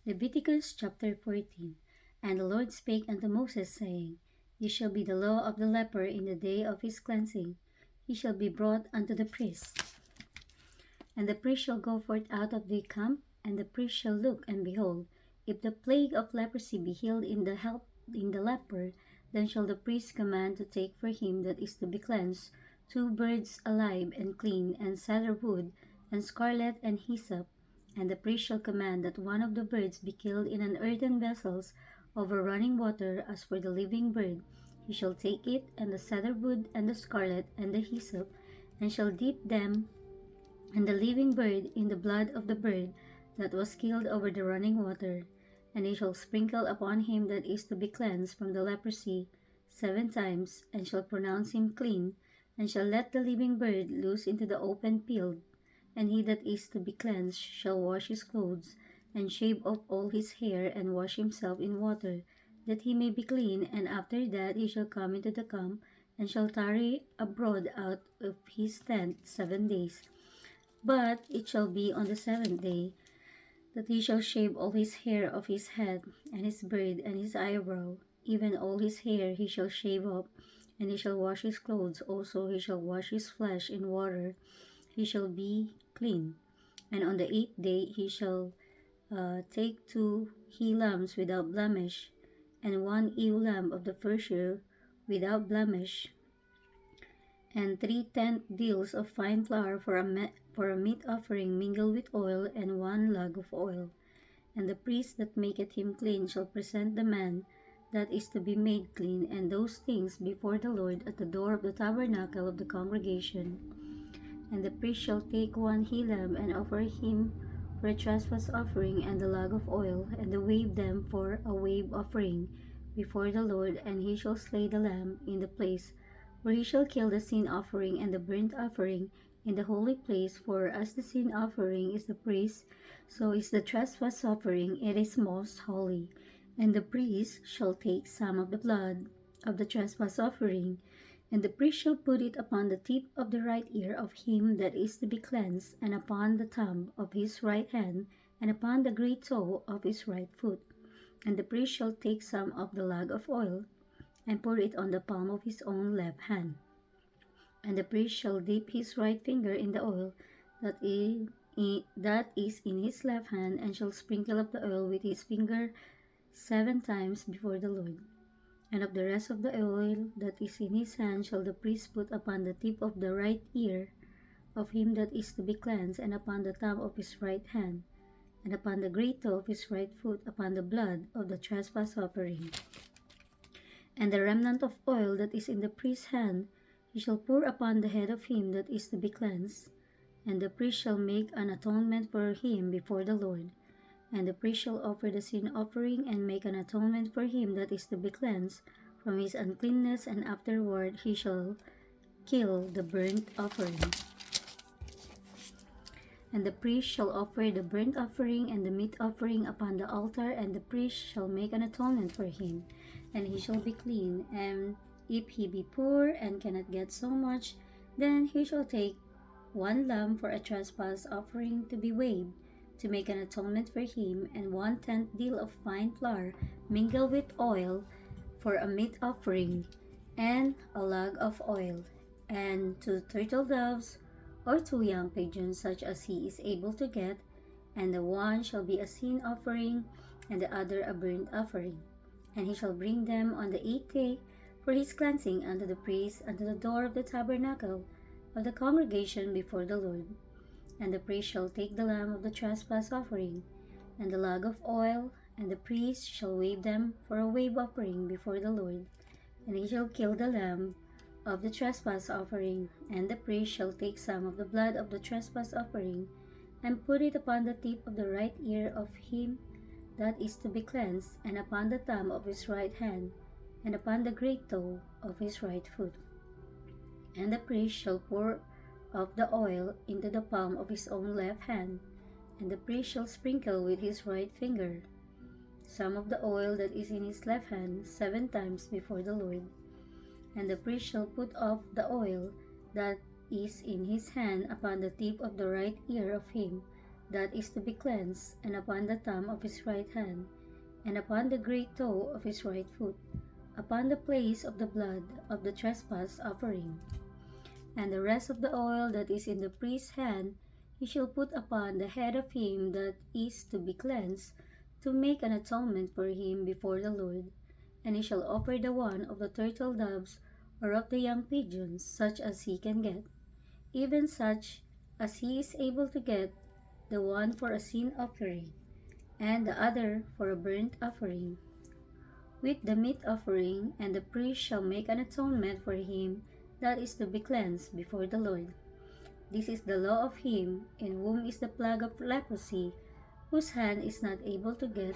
Leviticus chapter 14. And the Lord spake unto Moses, saying, This shall be the law of the leper in the day of his cleansing. He shall be brought unto the priest. And the priest shall go forth out of the camp, and the priest shall look, and behold, if the plague of leprosy be healed in the leper, then shall the priest command to take for him that is to be cleansed 2 birds alive and clean, and cedar wood, and scarlet, and hyssop. And the priest shall command that one of the birds be killed in an earthen vessels over running water, as for the living bird. He shall take it, and the cedar wood, and the scarlet, and the hyssop, and shall dip them and the living bird in the blood of the bird that was killed over the running water. And he shall sprinkle upon him that is to be cleansed from the leprosy 7 times, and shall pronounce him clean, and shall let the living bird loose into the open field. And he that is to be cleansed shall wash his clothes, and shave off all his hair, and wash himself in water, that he may be clean. And after that he shall come into the camp, and shall tarry abroad out of his tent 7 days. But it shall be on the 7th day that he shall shave all his hair of his head, and his beard, and his eyebrow, even all his hair he shall shave off. And he shall wash his clothes, also he shall wash his flesh in water, he shall be clean. And on the 8th day he shall take 2 he lambs without blemish, and 1 ewe lamb of the first year without blemish, and 3 deals of fine flour for a meat offering mingled with oil, and 1 lug of oil. And the priest that maketh him clean shall present the man that is to be made clean, and those things before the Lord at the door of the tabernacle of the congregation. And the priest shall take 1 he lamb, and offer him for a trespass offering, and the lug of oil, and wave them for a wave offering before the Lord. And he shall slay the lamb in the place where he shall kill the sin offering and the burnt offering in the holy place. For as the sin offering is the priest, so is the trespass offering, it is most holy. And the priest shall take some of the blood of the trespass offering, and the priest shall put it upon the tip of the right ear of him that is to be cleansed, and upon the thumb of his right hand, and upon the great toe of his right foot. And the priest shall take some of the lug of oil, and pour it on the palm of his own left hand. And the priest shall dip his right finger in the oil that is in his left hand, and shall sprinkle up the oil with his finger 7 times before the Lord. And of the rest of the oil that is in his hand shall the priest put upon the tip of the right ear of him that is to be cleansed, and upon the thumb of his right hand, and upon the great toe of his right foot, upon the blood of the trespass offering. And the remnant of oil that is in the priest's hand he shall pour upon the head of him that is to be cleansed. And the priest shall make an atonement for him before the Lord. And the priest shall offer the sin offering, and make an atonement for him that is to be cleansed from his uncleanness, and afterward he shall kill the burnt offering. And the priest shall offer the burnt offering and the meat offering upon the altar, and the priest shall make an atonement for him, and he shall be clean. And if he be poor and cannot get so much, then he shall take 1 lamb for a trespass offering to be waved, to make an atonement for him, and 1/10 deal of fine flour mingled with oil for a meat offering, and a lug of oil, and 2 turtle doves, or 2 young pigeons, such as he is able to get, and the one shall be a sin offering, and the other a burnt offering. And he shall bring them on the 8th day for his cleansing unto the priest, unto the door of the tabernacle of the congregation before the Lord. And the priest shall take the lamb of the trespass offering, and the lug of oil, and the priest shall wave them for a wave offering before the Lord. And he shall kill the lamb of the trespass offering, and the priest shall take some of the blood of the trespass offering, and put it upon the tip of the right ear of him that is to be cleansed, and upon the thumb of his right hand, and upon the great toe of his right foot. And the priest shall pour of the oil into the palm of his own left hand, and the priest shall sprinkle with his right finger some of the oil that is in his left hand 7 times before the Lord. And the priest shall put off the oil that is in his hand upon the tip of the right ear of him that is to be cleansed, and upon the thumb of his right hand, and upon the great toe of his right foot, upon the place of the blood of the trespass offering. And the rest of the oil that is in the priest's hand he shall put upon the head of him that is to be cleansed, to make an atonement for him before the Lord. And he shall offer the one of the turtle doves or of the young pigeons, such as he can get, even such as he is able to get, the one for a sin offering, and the other for a burnt offering, with the meat offering, and the priest shall make an atonement for him that is to be cleansed before the Lord. This is the law of him in whom is the plague of leprosy, whose hand is not able to get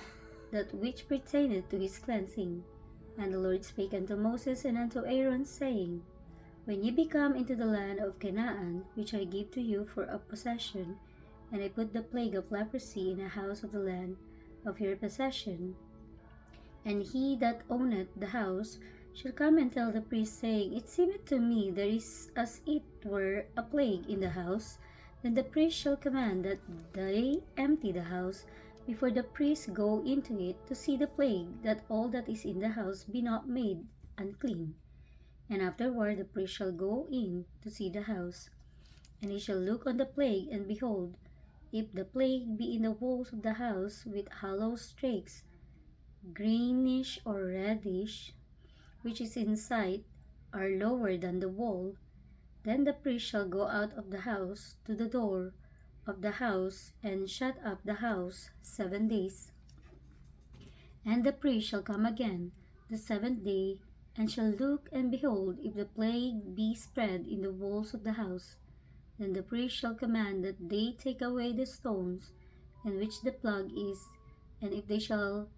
that which pertaineth to his cleansing. And the Lord spake unto Moses and unto Aaron, saying, When ye be come into the land of Canaan, which I give to you for a possession, and I put the plague of leprosy in the house of the land of your possession, and he that owneth the house shall come and tell the priest, saying, It seemeth to me there is as it were a plague in the house. Then the priest shall command that they empty the house before the priest go into it to see the plague, that all that is in the house be not made unclean. And afterward the priest shall go in to see the house, and he shall look on the plague, and behold, if the plague be in the walls of the house with hollow streaks, greenish or reddish, which is in sight, are lower than the wall, then the priest shall go out of the house to the door of the house, and shut up the house 7 days. And the priest shall come again the 7th day, and shall look, and behold, if the plague be spread in the walls of the house, then the priest shall command that they take away the stones in which the plague is, and if they shall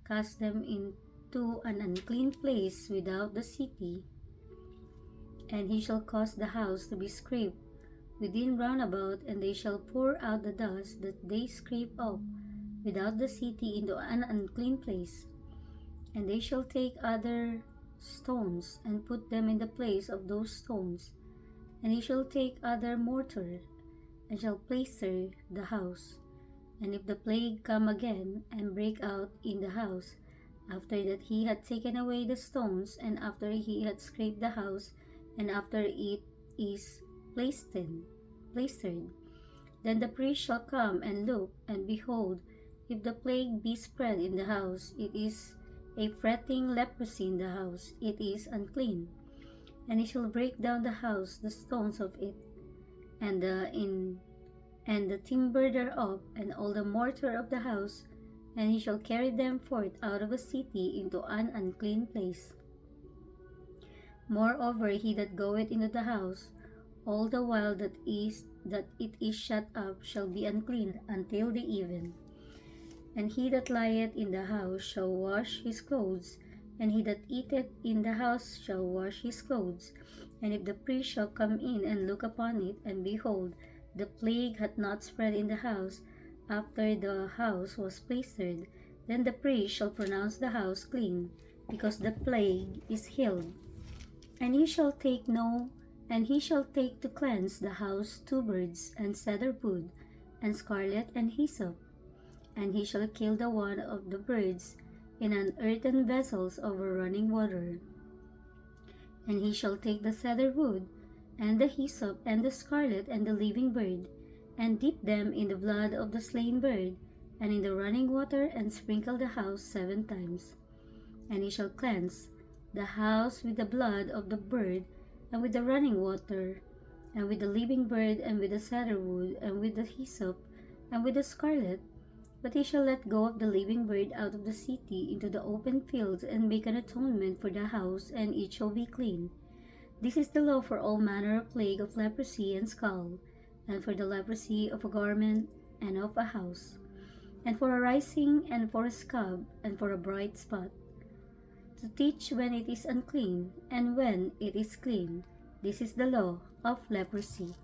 cast them into an unclean place without the city, and he shall cause the house to be scraped within round about, and they shall pour out the dust that they scrape up without the city into an unclean place. And they shall take other stones, and put them in the place of those stones. And he shall take other mortar, and shall plaister the house. And if the plague come again, and break out in the house, after that he had taken away the stones, and after he had scraped the house, and after it is plastered, then the priest shall come and look, and behold, if the plague be spread in the house, it is a fretting leprosy in the house, it is unclean. And he shall break down the house, the stones of it, and the timber thereof, and all the mortar of the house, and he shall carry them forth out of the city into an unclean place. Moreover, he that goeth into the house, all the while that it is shut up, shall be unclean until the even. And he that lieth in the house shall wash his clothes, and he that eateth in the house shall wash his clothes. And if the priest shall come in and look upon it, and behold, the plague hath not spread in the house, after the house was plastered, then the priest shall pronounce the house clean, because the plague is healed. And he shall take to cleanse the house 2 birds, and cedar wood, and scarlet, and hyssop. And he shall kill the one of the birds in an earthen vessels over running water. And he shall take the cedar wood, and the hyssop, and the scarlet, and the living bird, and dip them in the blood of the slain bird, and in the running water, and sprinkle the house 7 times. And he shall cleanse the house with the blood of the bird, and with the running water, and with the living bird, and with the cedar wood, and with the hyssop, and with the scarlet. But he shall let go of the living bird out of the city into the open fields, and make an atonement for the house, and it shall be clean. This is the law for all manner of plague of leprosy and scald, and for the leprosy of a garment and of a house, and for a rising, and for a scab, and for a bright spot, to teach when it is unclean, and when it is clean. This is the law of leprosy.